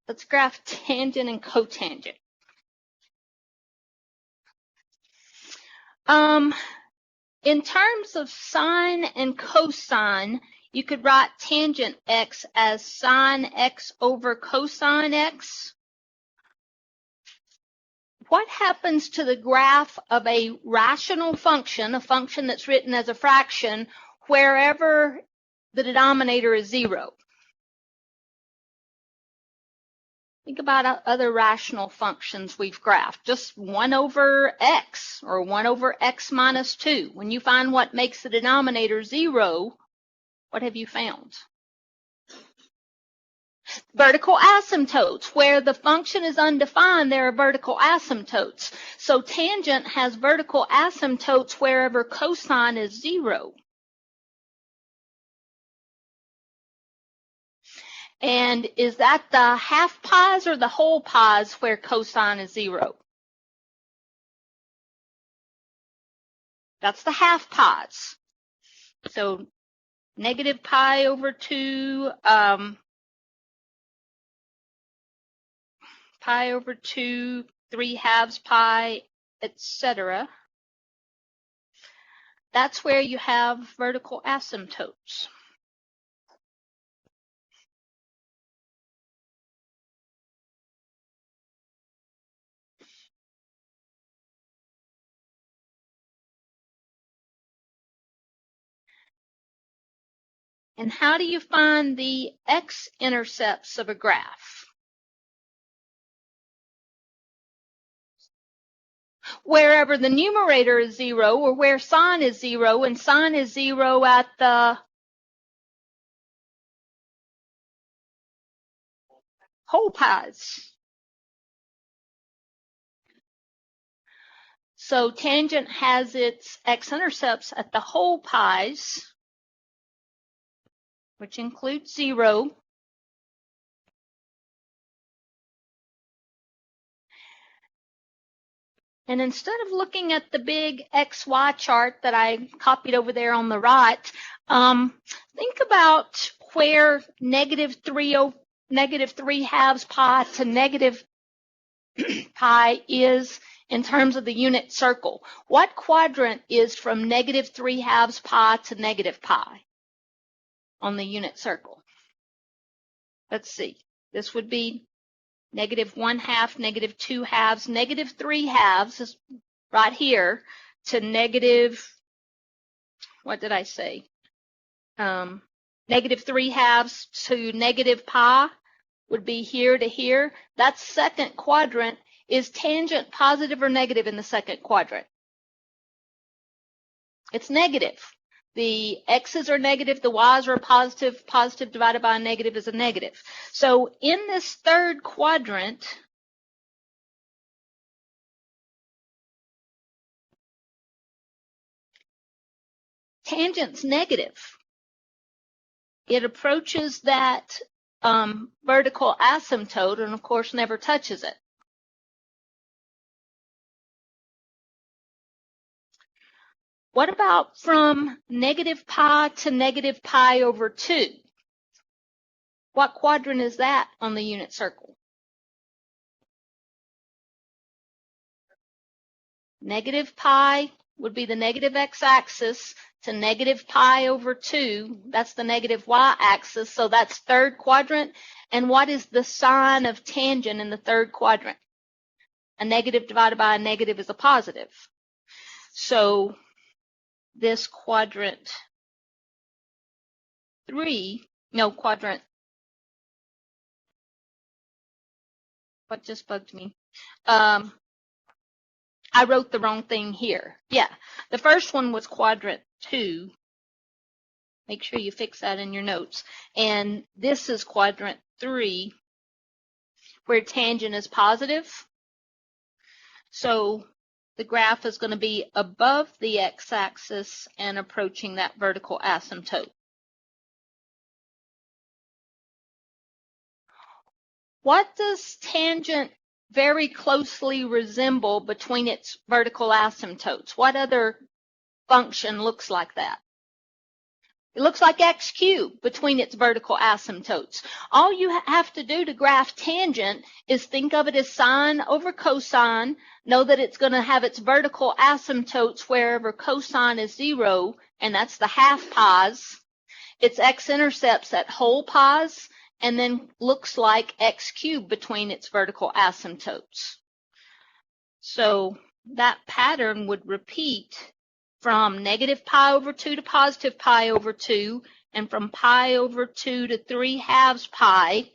Let's graph tangent and cotangent. In terms of sine and cosine, you could write tangent x as sine x over cosine x. What happens to the graph of a rational function, a function that's written as a fraction, wherever the denominator is 0? Think about other rational functions we've graphed. Just 1 over x or 1 over x minus 2. When you find what makes the denominator 0, what have you found? Vertical asymptotes. Where the function is undefined, there are vertical asymptotes. So tangent has vertical asymptotes wherever cosine is 0. And is that the half pies or the whole pies where cosine is 0? That's the half pies. So negative pi over 2, pi over 2, 3/2 pi, etc. That's where you have vertical asymptotes. And how do you find the x-intercepts of a graph? Wherever the numerator is 0 or where sine is 0, and sine is 0 at the whole pies. So tangent has its x-intercepts at the whole pies, which includes 0. And instead of looking at the big XY chart that I copied over there on the right, think about where negative 3/2 pi to negative pi is in terms of the unit circle. What quadrant is from negative 3/2 pi to negative pi on the unit circle? Let's see. This would be negative 1/2, negative 2/2, negative 3/2 is right here to negative, what did I say? Negative 3/2 to negative pi would be here to here. That second quadrant. Is tangent positive or negative in the second quadrant? It's negative. The x's are negative, the y's are positive. Positive divided by a negative is a negative. So in this third quadrant, tangent's negative. It approaches that vertical asymptote and, of course, never touches it. What about from negative pi to negative pi over 2? What quadrant is that on the unit circle? Negative pi would be the negative x-axis to negative pi over 2. That's the negative y-axis, so that's third quadrant. And what is the sign of tangent in the third quadrant? A negative divided by a negative is a positive. So this quadrant 3, no, quadrant, what just bugged me? I wrote the wrong thing here. Yeah, the first one was quadrant 2. Make sure you fix that in your notes. And this is quadrant 3, where tangent is positive. So the graph is going to be above the x-axis and approaching that vertical asymptote. What does tangent very closely resemble between its vertical asymptotes? What other function looks like that? It looks like x cubed between its vertical asymptotes. All you have to do to graph tangent is think of it as sine over cosine. Know that it's going to have its vertical asymptotes wherever cosine is 0, and that's the half pies. Its x-intercepts at whole pies, and then looks like x cubed between its vertical asymptotes. So that pattern would repeat from negative pi over 2 to positive pi over 2, and from pi over 2 to 3/2 pi.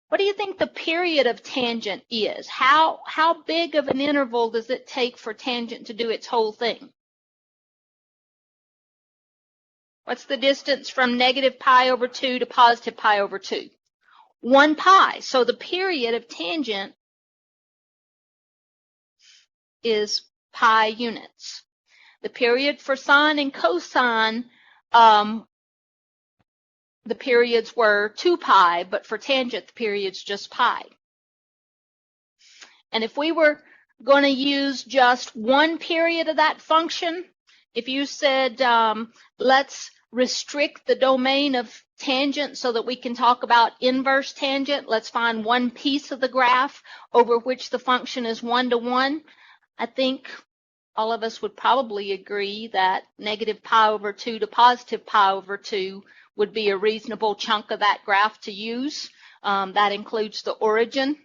What do you think the period of tangent is? How big of an interval does it take for tangent to do its whole thing? What's the distance from negative pi over 2 to positive pi over 2? 1 pi. So the period of tangent is pi units. The period for sine and cosine, the periods were 2 pi, but for tangent, the period's just pi. And if we were going to use just one period of that function, if you said, let's restrict the domain of tangent so that we can talk about inverse tangent, let's find one piece of the graph over which the function is 1 to 1, I think all of us would probably agree that negative pi over 2 to positive pi over 2 would be a reasonable chunk of that graph to use. That includes the origin.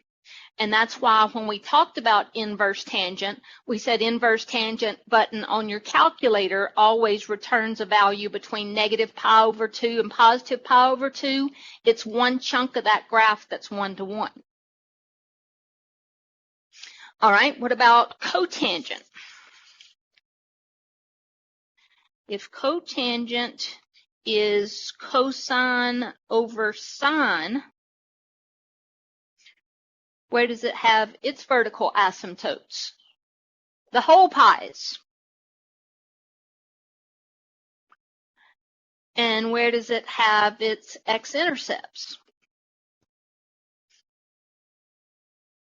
And that's why when we talked about inverse tangent, we said inverse tangent button on your calculator always returns a value between negative pi over 2 and positive pi over 2. It's one chunk of that graph that's 1 to 1. All right, what about cotangent? If cotangent is cosine over sine, where does it have its vertical asymptotes? The whole pies. And where does it have its x-intercepts?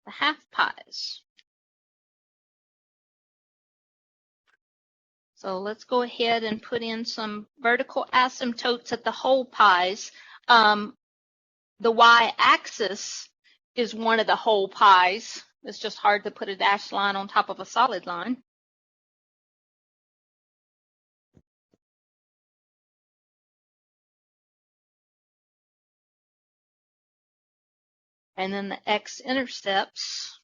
The half pies. So let's go ahead and put in some vertical asymptotes at the whole pies. The y-axis is one of the whole pies. It's just hard to put a dashed line on top of a solid line. And then the x-intercepts,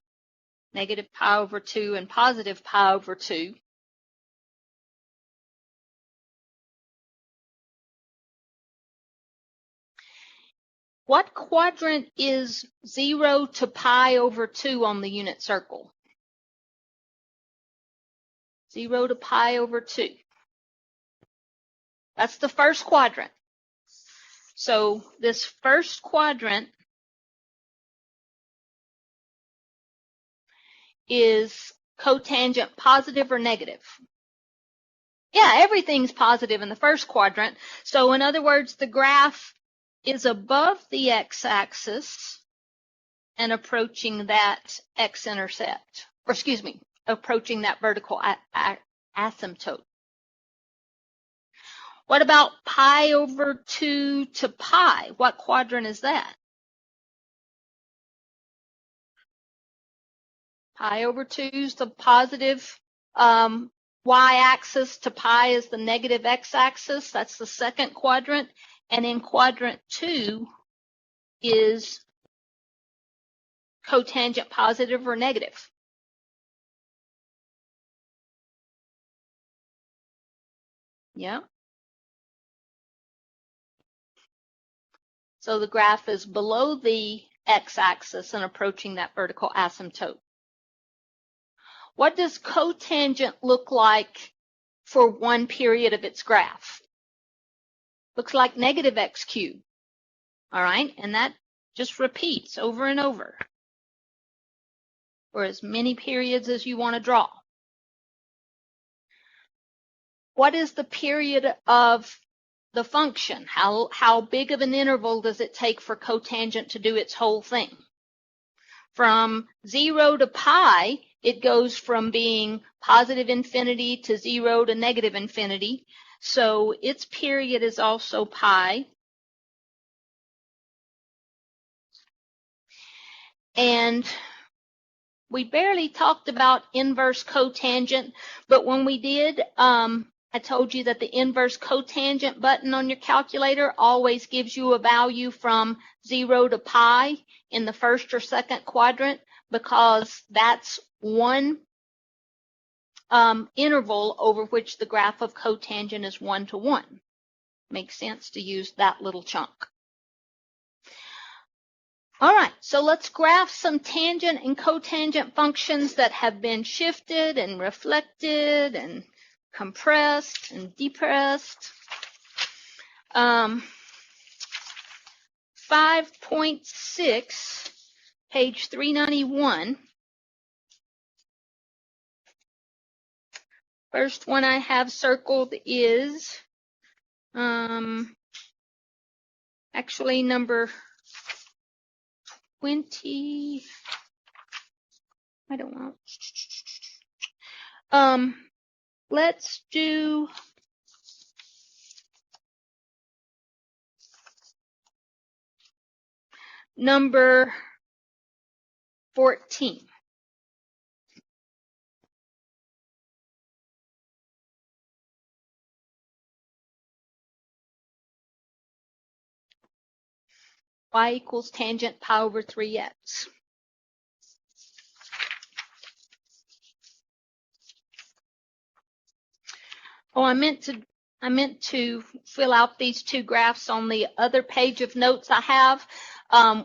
negative pi over 2 and positive pi over 2. What quadrant is 0 to pi over 2 on the unit circle? 0 to pi over 2. That's the first quadrant. So this first quadrant is cotangent positive or negative? Yeah, everything's positive in the first quadrant. So in other words, the graph is above the x-axis and approaching that x-intercept, or excuse me, approaching that vertical asymptote. What about pi over 2 to pi? What quadrant is that? Pi over 2 is the positive y-axis, to pi is the negative x-axis. That's the second quadrant. And in quadrant 2 is cotangent positive or negative? Yeah. So the graph is below the x-axis and approaching that vertical asymptote. What does cotangent look like for one period of its graph? Looks like negative x cubed. All right, and that just repeats over and over for as many periods as you want to draw. What is the period of the function? How big of an interval does it take for cotangent to do its whole thing? From 0 to pi, it goes from being positive infinity to 0 to negative infinity. So its period is also pi. And we barely talked about inverse cotangent, but when we did, I told you that the inverse cotangent button on your calculator always gives you a value from 0 to pi in the first or second quadrant, because that's one interval over which the graph of cotangent is 1 to 1. Makes sense to use that little chunk. All right, so let's graph some tangent and cotangent functions that have been shifted and reflected and compressed and depressed. 5.6, page 391. First one I have circled is actually number 20. I don't know. Let's do number 14. Y equals tangent pi over 3x. Oh, I meant to fill out these two graphs on the other page of notes I have.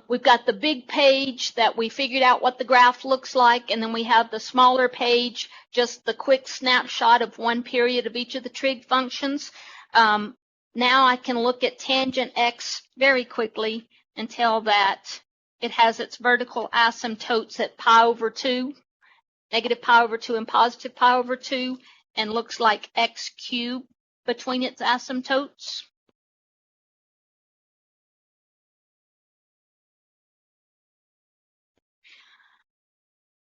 We've got the big page that we figured out what the graph looks like, and then we have the smaller page, just the quick snapshot of one period of each of the trig functions. Now I can look at tangent x very quickly and tell that it has its vertical asymptotes at pi over 2, negative pi over 2 and positive pi over 2, and looks like x cubed between its asymptotes.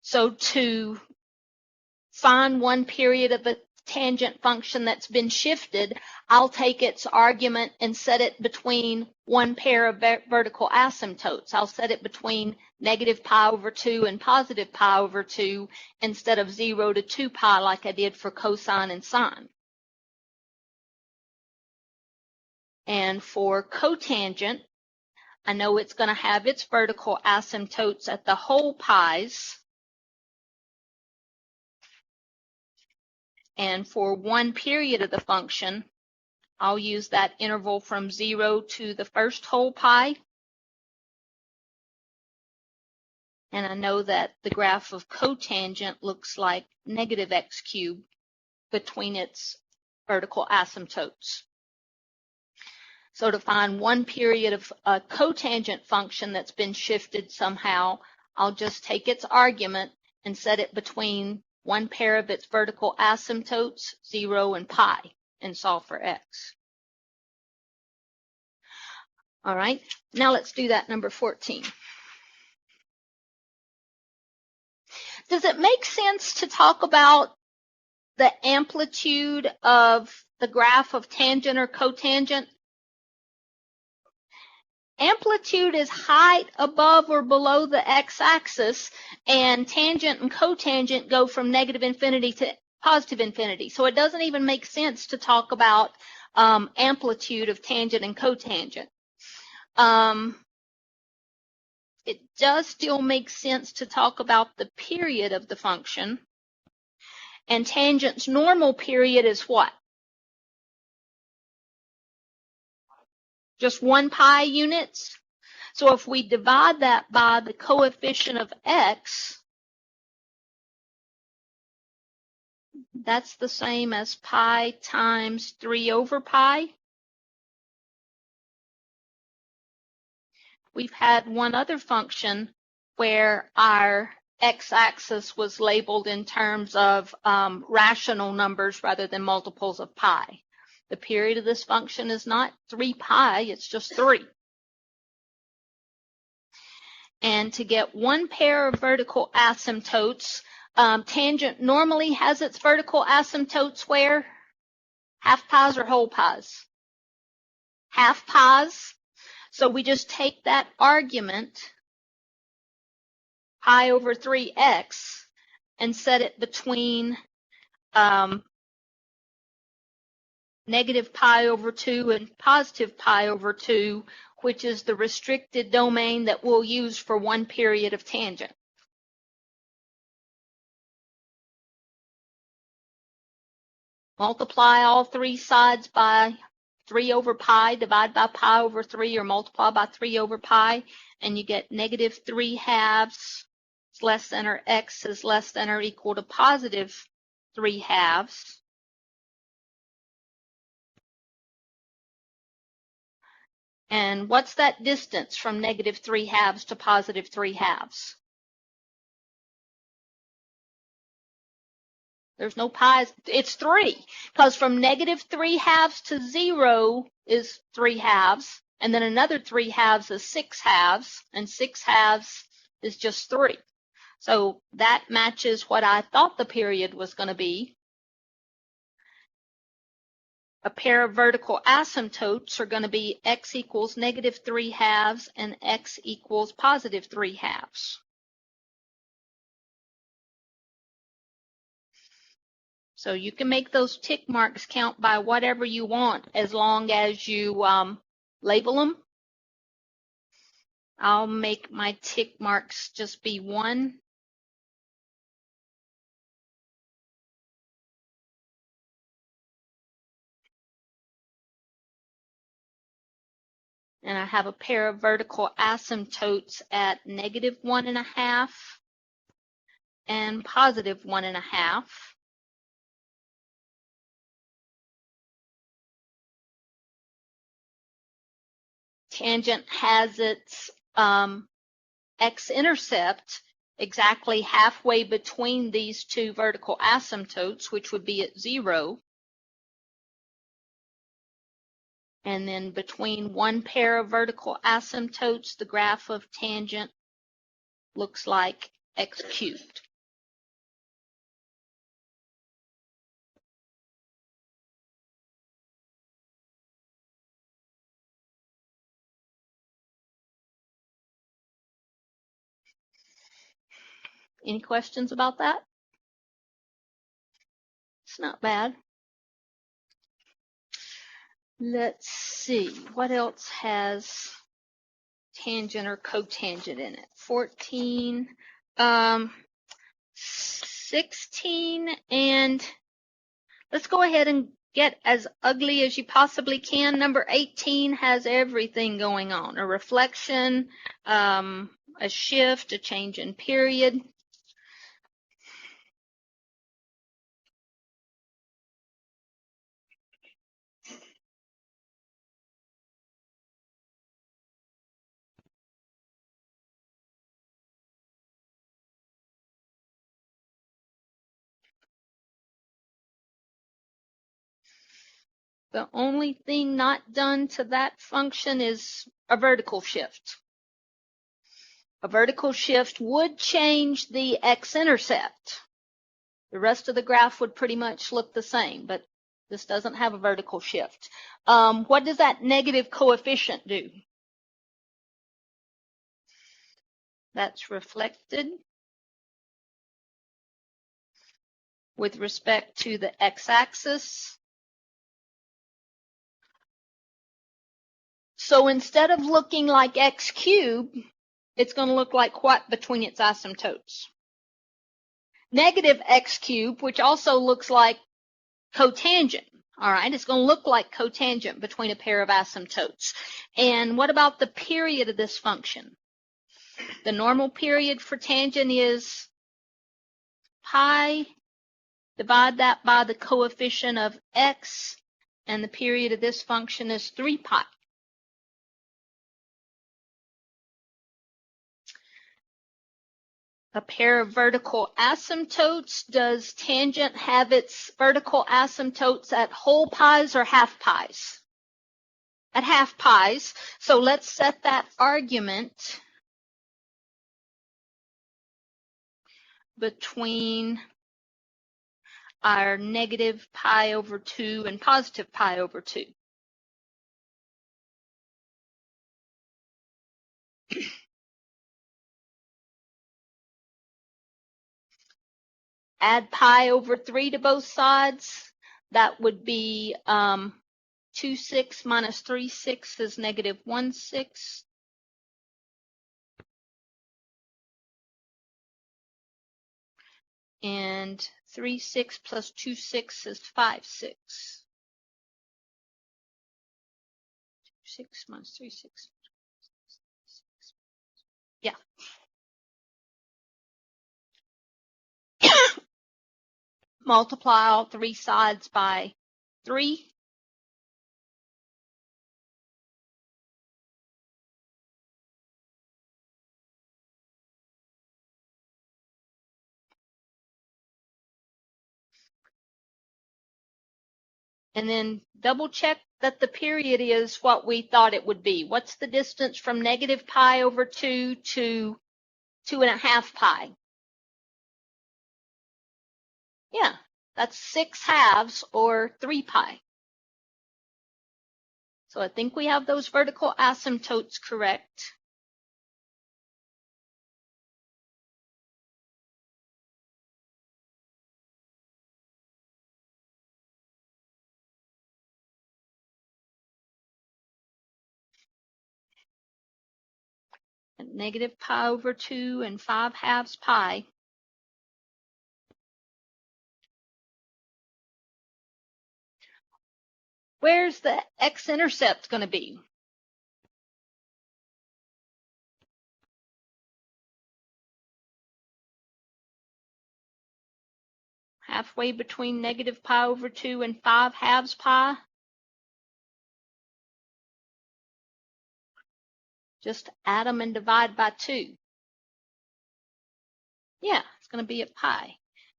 So to find one period of a tangent function that's been shifted, I'll take its argument and set it between one pair of vertical asymptotes. I'll set it between negative pi over 2 and positive pi over 2 instead of 0 to 2 pi like I did for cosine and sine. And for cotangent, I know it's going to have its vertical asymptotes at the whole pi's. And for one period of the function, I'll use that interval from 0 to the first whole pi. And I know that the graph of cotangent looks like negative x cubed between its vertical asymptotes. So to find one period of a cotangent function that's been shifted somehow, I'll just take its argument and set it between one pair of its vertical asymptotes, 0 and pi, and solve for x. All right, now let's do that number 14. Does it make sense to talk about the amplitude of the graph of tangent or cotangent? Amplitude is height above or below the x-axis, and tangent and cotangent go from negative infinity to positive infinity. So it doesn't even make sense to talk about amplitude of tangent and cotangent. It does still make sense to talk about the period of the function. And tangent's normal period is what? Just 1 pi units. So if we divide that by the coefficient of x, that's the same as pi times 3 over pi. We've had one other function where our x-axis was labeled in terms of rational numbers rather than multiples of pi. The period of this function is not 3 pi, it's just 3. And to get one pair of vertical asymptotes, tangent normally has its vertical asymptotes where? Half pies or whole pies? Half pies. So we just take that argument, pi over 3x, and set it between negative pi over 2 and positive pi over 2, which is the restricted domain that we'll use for one period of tangent. Multiply all three sides by 3 over pi, divide by pi over 3, or multiply by 3 over pi, and you get negative 3 halves is less than, or x is less than or equal to positive 3 halves. And what's that distance from negative 3 halves to positive 3 halves? There's no pi's. It's 3, because from negative 3 halves to 0 is 3 halves, and then another 3 halves is 6 halves, and 6 halves is just 3. So that matches what I thought the period was going to be. A pair of vertical asymptotes are going to be x equals negative 3 halves and x equals positive 3 halves. So you can make those tick marks count by whatever you want as long as you label them. I'll make my tick marks just be 1. And I have a pair of vertical asymptotes at negative 1.5 and positive 1.5. Tangent has its x-intercept exactly halfway between these two vertical asymptotes, which would be at 0. And then between one pair of vertical asymptotes, the graph of tangent looks like x cubed. Any questions about that? It's not bad. Let's see, what else has tangent or cotangent in it? 14, 16, and let's go ahead and get as ugly as you possibly can. Number 18 has everything going on. A reflection, a shift, a change in period. The only thing not done to that function is a vertical shift. A vertical shift would change the x-intercept. The rest of the graph would pretty much look the same, but this doesn't have a vertical shift. What does that negative coefficient do? That's reflected with respect to the x-axis. So instead of looking like x cubed, it's going to look like what between its asymptotes? Negative x cubed, which also looks like cotangent. All right, it's going to look like cotangent between a pair of asymptotes. And what about the period of this function? The normal period for tangent is pi, divide that by the coefficient of x, and the period of this function is 3 pi. A pair of vertical asymptotes, does tangent have its vertical asymptotes at whole pies or half pies? At half pies. So let's set that argument between our negative pi over 2 and positive pi over 2. Add pi over 3 to both sides. That would be 2/6 minus 3/6 is negative 1/6. And 3/6 plus 2/6 is 5/6. 6 minus 3/6. Yeah. Multiply all three sides by 3. And then double check that the period is what we thought it would be. What's the distance from negative pi over 2 to 2.5 pi? Yeah, that's 6 halves or 3 pi. So I think we have those vertical asymptotes correct. Negative pi over 2 and 5 halves pi. Where's the x-intercept going to be? Halfway between negative pi over 2 and 5 halves pi. Just add them and divide by 2. Yeah, it's going to be at pi.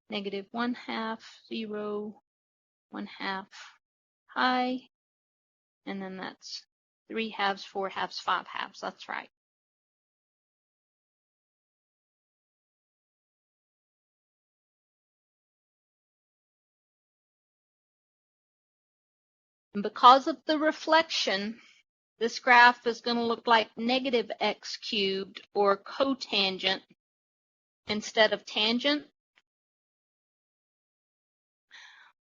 Negative 1/2, 0, 1/2 pi. And then that's 3 halves, 4 halves, 5 halves. That's right. And because of the reflection, this graph is going to look like negative x cubed or cotangent instead of tangent.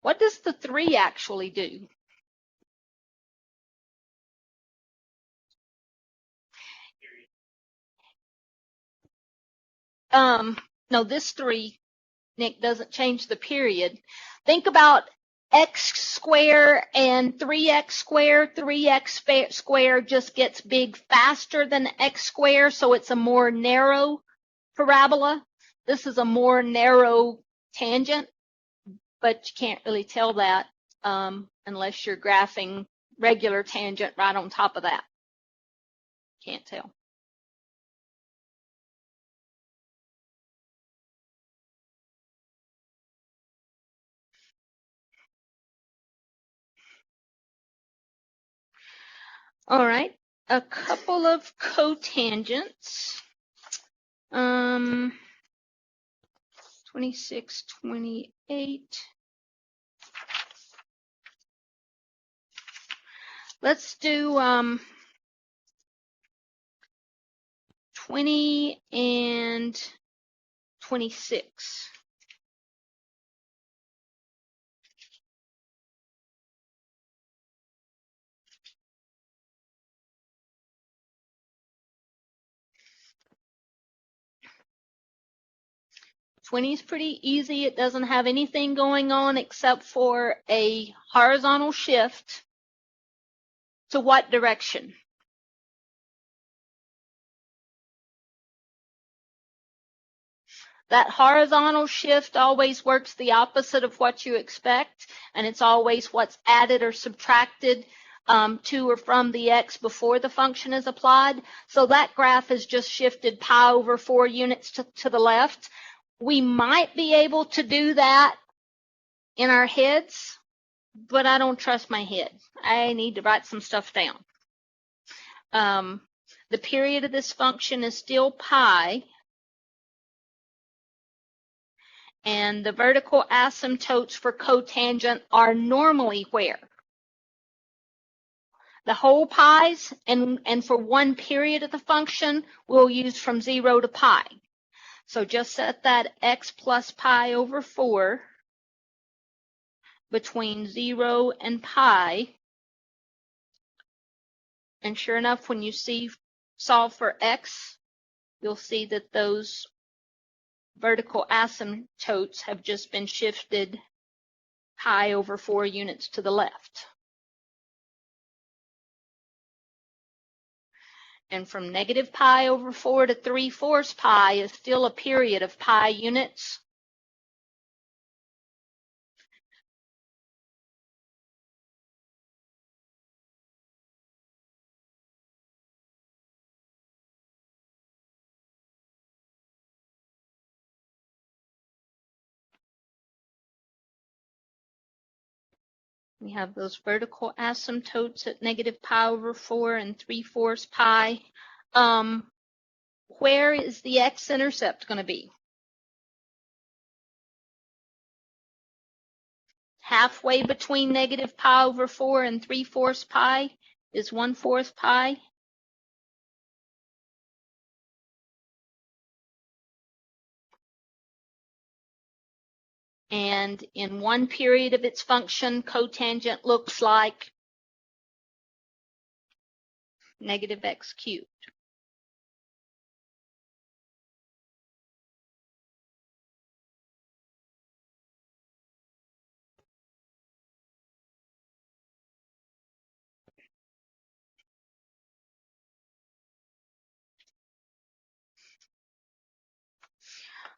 What does the 3 actually do? No, this 3, Nick, doesn't change the period. Think about x squared and 3x squared. 3x squared just gets big faster than x squared, so it's a more narrow parabola. This is a more narrow tangent, but you can't really tell that unless you're graphing regular tangent right on top of that. Can't tell. All right, a couple of cotangents. 26, 28. Let's do 20 and 26. '20 is pretty easy. It doesn't have anything going on except for a horizontal shift. To what direction? That horizontal shift always works the opposite of what you expect, and it's always what's added or subtracted to or from the x before the function is applied. So that graph has just shifted pi over 4 units to the left. We might be able to do that in our heads, but I don't trust my head. I need to write some stuff down. The period of this function is still pi, And the vertical asymptotes for cotangent are normally where? The whole pi's, and for one period of the function, we'll use from 0 to pi. So just set that x plus pi over 4 between 0 and pi. And sure enough, when you solve for x, you'll see that those vertical asymptotes have just been shifted pi over 4 units to the left. And from negative pi over 4 to 3/4 pi is still a period of pi units. We have those vertical asymptotes at negative pi over 4 and 3/4 pi. Where is the x-intercept going to be? Halfway between negative pi over 4 and 3/4 pi is 1/4 pi. And in one period of its function, cotangent looks like negative x cubed.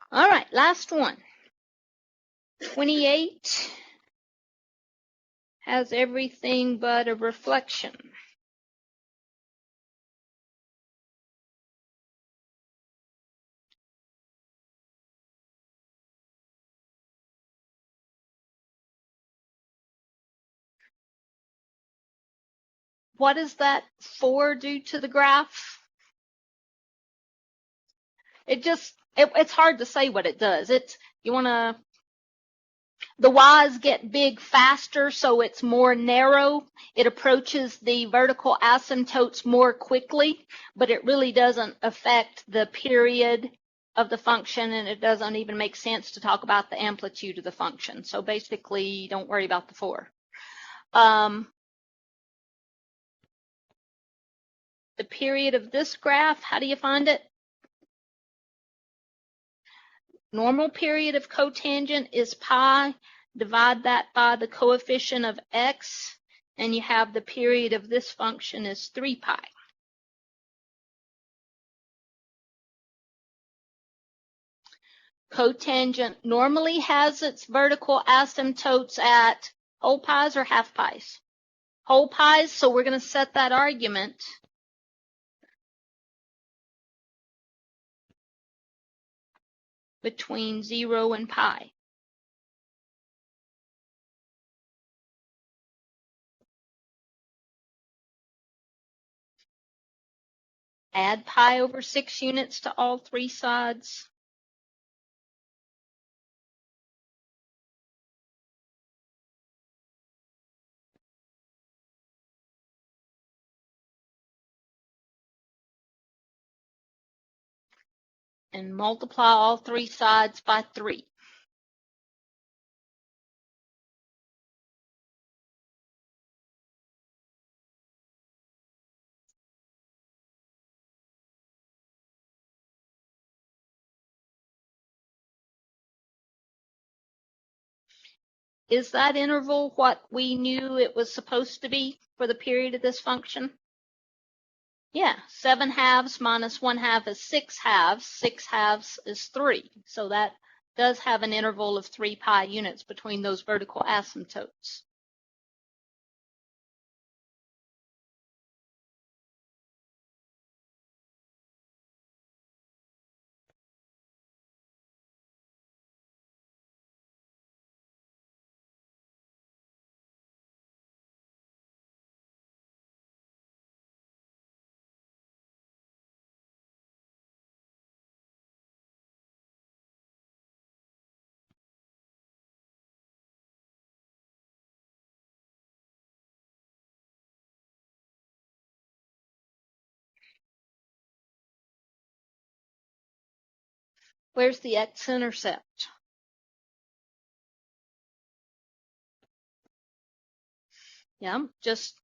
All right, last one. 28 has everything but a reflection. What does that 4 do to the graph? It's hard to say what it does. The y's get big faster, so it's more narrow. It approaches the vertical asymptotes more quickly, but it really doesn't affect the period of the function, and it doesn't even make sense to talk about the amplitude of the function. So basically, don't worry about the 4. The period of this graph, how do you find it? Normal period of cotangent is pi. Divide that by the coefficient of x, and you have the period of this function is 3 pi. Cotangent normally has its vertical asymptotes at whole pi's or half pi's? Whole pi's, so we're going to set that argument between 0 and pi. Add pi over 6 units to all 3 sides. And multiply all 3 sides by 3. Is that interval what we knew it was supposed to be for the period of this function? Yeah, 7 halves minus 1/2 is 6 halves. 6 halves is 3. So that does have an interval of 3 pi units between those vertical asymptotes. Where's the x-intercept? Yeah, just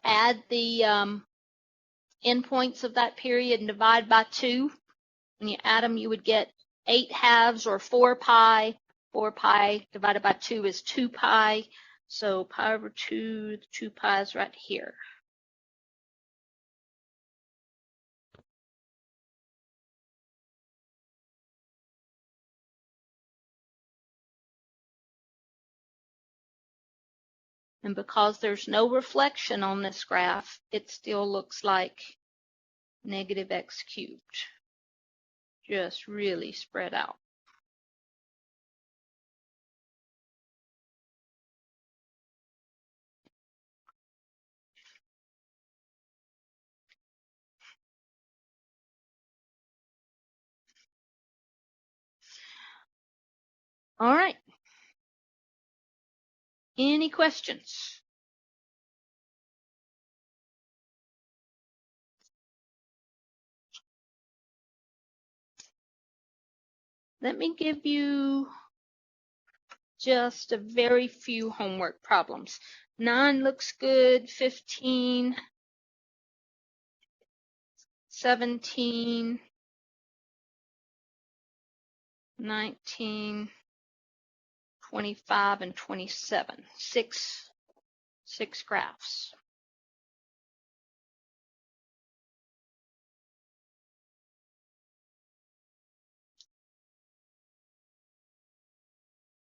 add the endpoints of that period and divide by 2. When you add them, you would get 8/2 or 4 pi. 4 pi divided by 2 is 2 pi. So pi over 2, the 2 pi is right here. And because there's no reflection on this graph, it still looks like negative x cubed. Just really spread out. All right. Any questions? Let me give you just a very few homework problems. 9 looks good, 15, 17, 19, 25, and 27. Six graphs.